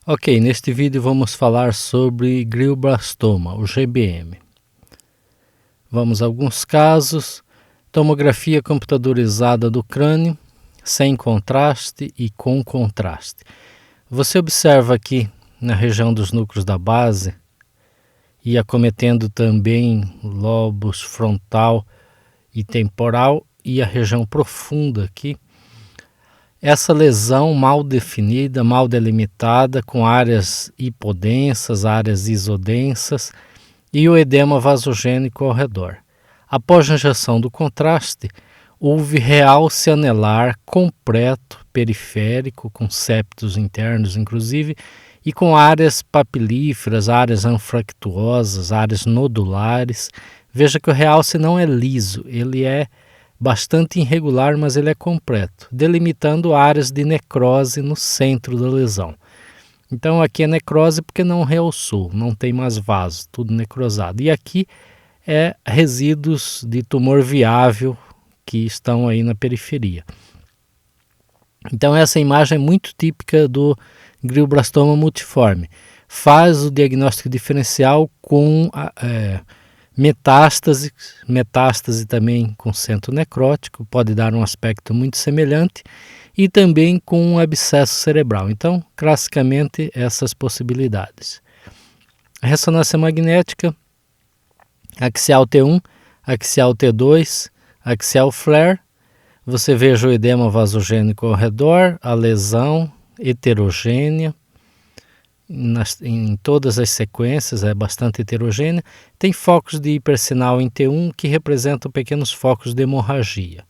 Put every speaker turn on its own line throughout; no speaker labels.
Ok, neste vídeo vamos falar sobre glioblastoma, o GBM. Vamos a alguns casos. Tomografia computadorizada do crânio, sem contraste e com contraste. Você observa aqui na região dos núcleos da base e acometendo também lobos frontal e temporal e a região profunda aqui, essa lesão mal definida, mal delimitada, com áreas hipodensas, áreas isodensas e o edema vasogênico ao redor. Após a injeção do contraste, houve realce anelar completo, periférico, com septos internos inclusive, e com áreas papilíferas, áreas anfractuosas, áreas nodulares. Veja que o realce não é liso, ele é bastante irregular, mas ele é completo, delimitando áreas de necrose no centro da lesão. Então aqui é necrose porque não realçou, não tem mais vaso, tudo necrosado. E aqui é resíduos de tumor viável que estão aí na periferia. Então essa imagem é muito típica do glioblastoma multiforme. Faz o diagnóstico diferencial com metástase também com centro necrótico, pode dar um aspecto muito semelhante, e também com um abscesso cerebral. Então, classicamente, essas possibilidades. A ressonância magnética, axial T1, axial T2, axial flare, você veja o edema vasogênico ao redor, a lesão heterogênea, em todas as sequências, é bastante heterogênea. Tem focos de hipersinal em T1 que representam pequenos focos de hemorragia.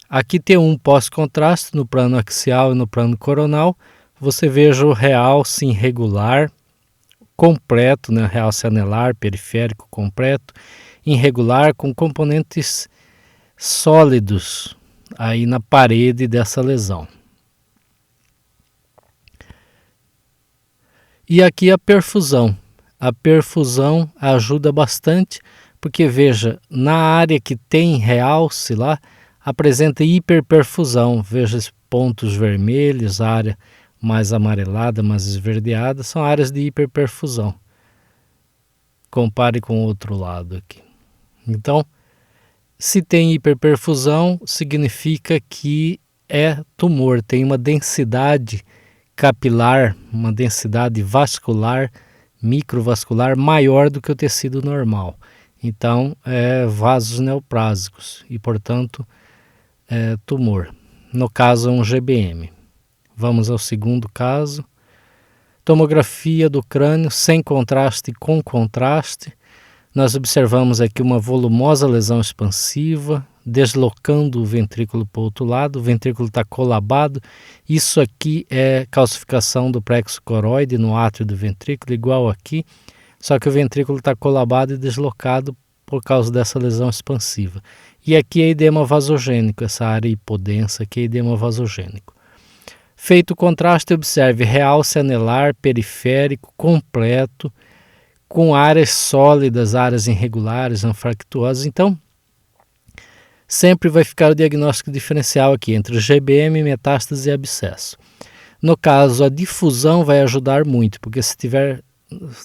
Aqui T1 pós-contraste no plano axial e no plano coronal, você veja o realce irregular completo, né? Realce anelar, periférico completo, irregular com componentes sólidos aí na parede dessa lesão. E aqui a perfusão. A perfusão ajuda bastante, porque veja, na área que tem realce lá, apresenta hiperperfusão. Veja esses pontos vermelhos, a área mais amarelada, mais esverdeada, são áreas de hiperperfusão. Compare com o outro lado aqui. Então, se tem hiperperfusão, significa que é tumor, tem uma densidade capilar, uma densidade vascular, microvascular maior do que o tecido normal. Então, vasos neoplásicos e, portanto, tumor. No caso, um GBM. Vamos ao segundo caso. Tomografia do crânio sem contraste e com contraste. Nós observamos aqui uma volumosa lesão expansiva, deslocando o ventrículo para o outro lado, o ventrículo está colabado. Isso aqui é calcificação do plexo coroide no átrio do ventrículo, igual aqui, só que o ventrículo está colabado e deslocado por causa dessa lesão expansiva. E aqui é edema vasogênico, essa área hipodensa aqui é edema vasogênico. Feito o contraste, observe realce anelar periférico completo, com áreas sólidas, áreas irregulares, anfractuosas. Então, sempre vai ficar o diagnóstico diferencial aqui entre GBM, metástase e abscesso. No caso, a difusão vai ajudar muito, porque se tiver,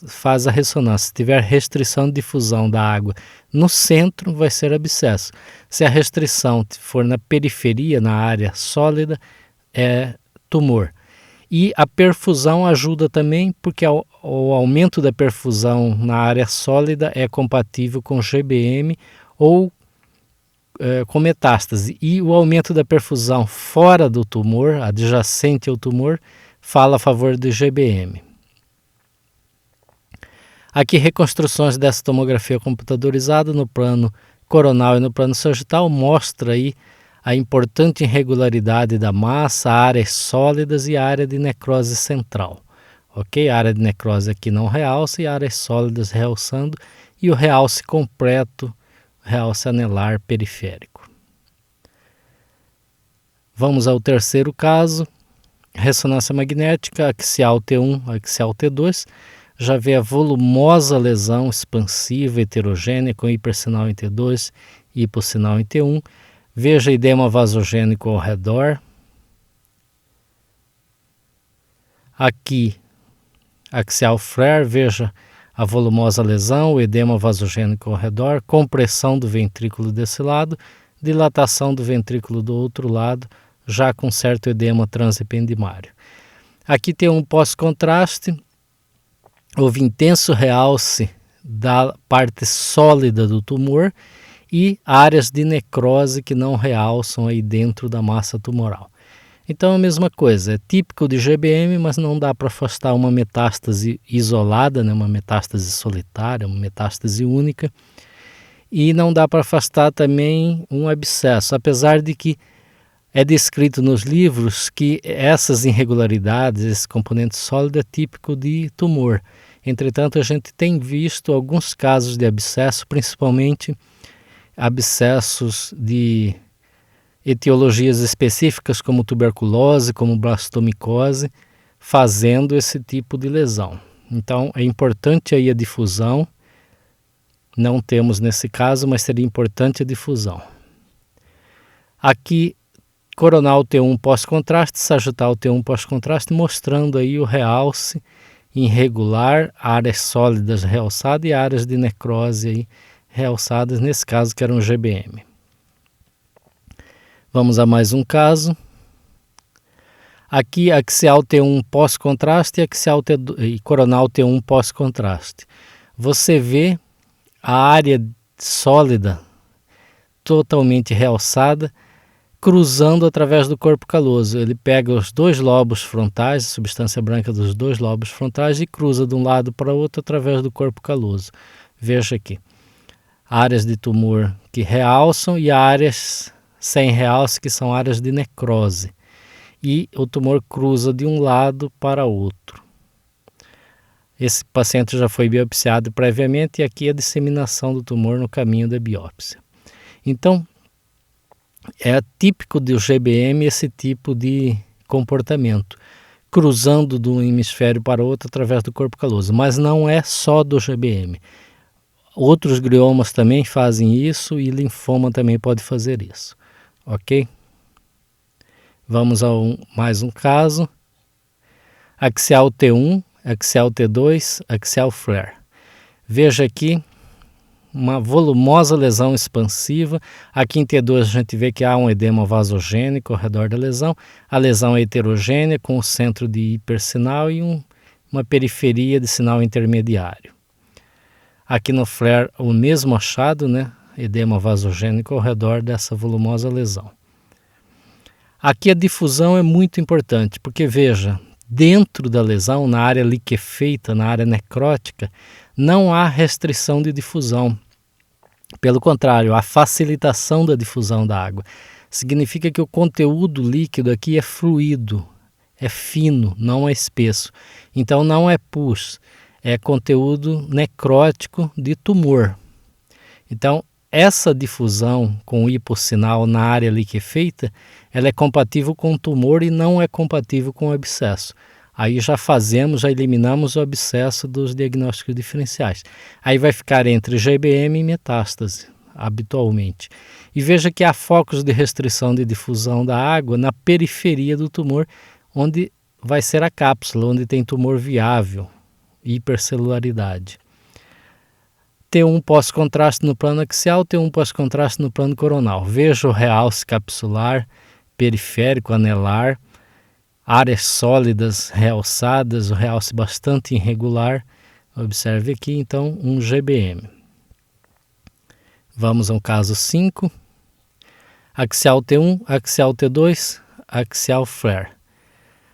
faz a ressonância, se tiver restrição de difusão da água no centro, vai ser abscesso. Se a restrição for na periferia, na área sólida, é tumor. E a perfusão ajuda também, porque o aumento da perfusão na área sólida é compatível com GBM ou com metástase. E o aumento da perfusão fora do tumor, adjacente ao tumor, fala a favor do GBM. Aqui reconstruções dessa tomografia computadorizada no plano coronal e no plano sagital mostra aí a importante irregularidade da massa, áreas sólidas e a área de necrose central. Ok? A área de necrose aqui não realça e áreas sólidas realçando e o realce completo, realce anelar periférico. Vamos ao terceiro caso, ressonância magnética, axial T1, axial T2, já vê a volumosa lesão expansiva heterogênea com hipersinal em T2 e hipossinal em T1, veja edema vasogênico ao redor. Aqui, axial flare, veja a volumosa lesão, o edema vasogênico ao redor, compressão do ventrículo desse lado, dilatação do ventrículo do outro lado, já com certo edema transependimário. Aqui tem um pós-contraste, houve intenso realce da parte sólida do tumor e áreas de necrose que não realçam aí dentro da massa tumoral. Então a mesma coisa, é típico de GBM, mas não dá para afastar uma metástase isolada, né, uma metástase solitária, uma metástase única, e não dá para afastar também um abscesso, apesar de que é descrito nos livros que essas irregularidades, esse componente sólido é típico de tumor. Entretanto, a gente tem visto alguns casos de abscesso, principalmente abscessos de etiologias específicas como tuberculose, como blastomicose, fazendo esse tipo de lesão. Então é importante aí a difusão, não temos nesse caso, mas seria importante a difusão. Aqui, coronal T1 pós-contraste, sagital T1 pós-contraste, mostrando aí o realce irregular, áreas sólidas realçadas e áreas de necrose aí realçadas, nesse caso que era um GBM. Vamos a mais um caso. Aqui axial T1 pós-contraste e coronal T1 pós-contraste. Você vê a área sólida totalmente realçada cruzando através do corpo caloso. Ele pega os dois lobos frontais, a substância branca dos dois lobos frontais, e cruza de um lado para o outro através do corpo caloso. Veja aqui. Áreas de tumor que realçam e áreas sem realce, que são áreas de necrose. E o tumor cruza de um lado para outro. Esse paciente já foi biopsiado previamente e aqui a disseminação do tumor no caminho da biópsia. Então, é típico do GBM esse tipo de comportamento, cruzando de um hemisfério para o outro através do corpo caloso, mas não é só do GBM. Outros gliomas também fazem isso e linfoma também pode fazer isso. Ok? Vamos a mais um caso. Axial T1, axial T2, axial flare. Veja aqui uma volumosa lesão expansiva. Aqui em T2 a gente vê que há um edema vasogênico ao redor da lesão. A lesão é heterogênea com o centro de hipersinal e uma periferia de sinal intermediário. Aqui no flare o mesmo achado, né? Edema vasogênico ao redor dessa volumosa lesão. Aqui a difusão é muito importante, porque veja, dentro da lesão, na área liquefeita, na área necrótica, não há restrição de difusão. Pelo contrário, há facilitação da difusão da água. Significa que o conteúdo líquido aqui é fluido, é fino, não é espesso. Então não é pus, é conteúdo necrótico de tumor. Então, essa difusão com hipossinal na área liquefeita, ela é compatível com o tumor e não é compatível com o abscesso. Aí já eliminamos o abscesso dos diagnósticos diferenciais. Aí vai ficar entre GBM e metástase, habitualmente. E veja que há focos de restrição de difusão da água na periferia do tumor, onde vai ser a cápsula, onde tem tumor viável, hipercelularidade. T1 pós-contraste no plano axial, T1 pós-contraste no plano coronal. Veja o realce capsular, periférico, anelar, áreas sólidas realçadas, o realce bastante irregular. Observe aqui, então, um GBM. Vamos ao caso 5. Axial T1, axial T2, axial flare.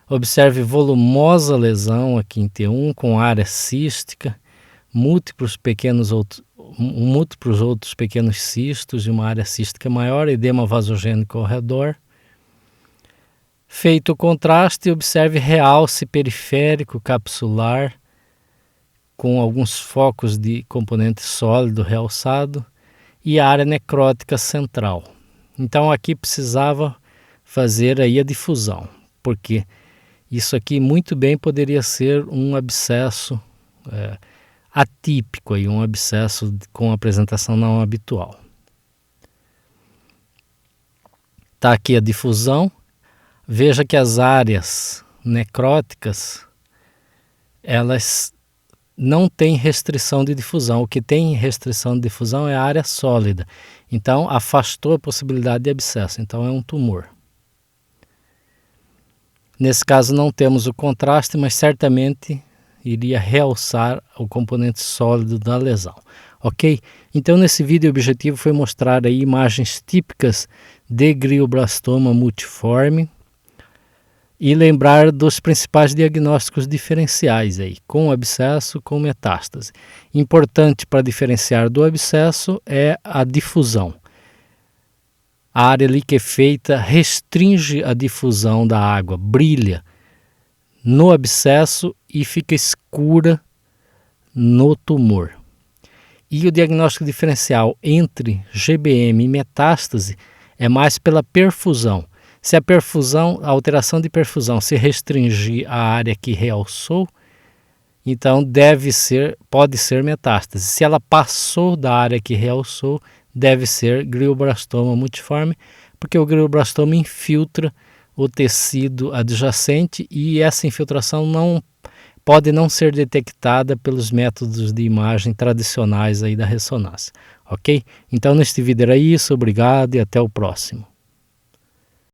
Observe volumosa lesão aqui em T1 com área cística, múltiplos outros pequenos cistos e uma área cística maior, edema vasogênico ao redor. Feito o contraste, observe realce periférico capsular com alguns focos de componente sólido realçado e a área necrótica central. Então aqui precisava fazer aí a difusão, porque isso aqui muito bem poderia ser um abscesso atípico, aí, um abscesso com apresentação não habitual. Está aqui a difusão. Veja que as áreas necróticas elas não têm restrição de difusão. O que tem restrição de difusão é a área sólida. Então, afastou a possibilidade de abscesso. Então, é um tumor. Nesse caso, não temos o contraste, mas certamente iria realçar o componente sólido da lesão. Ok? Então, nesse vídeo, o objetivo foi mostrar aí imagens típicas de glioblastoma multiforme e lembrar dos principais diagnósticos diferenciais aí, com abscesso, com metástase. Importante para diferenciar do abscesso é a difusão. A área liquefeita restringe a difusão da água, brilha no abscesso e fica escura no tumor. E o diagnóstico diferencial entre GBM e metástase é mais pela perfusão. Se a perfusão, a alteração de perfusão se restringir à área que realçou, então pode ser metástase. Se ela passou da área que realçou, deve ser glioblastoma multiforme, porque o glioblastoma infiltra o tecido adjacente e essa infiltração pode não ser detectada pelos métodos de imagem tradicionais aí da ressonância, ok? Então neste vídeo era isso, obrigado e até o próximo.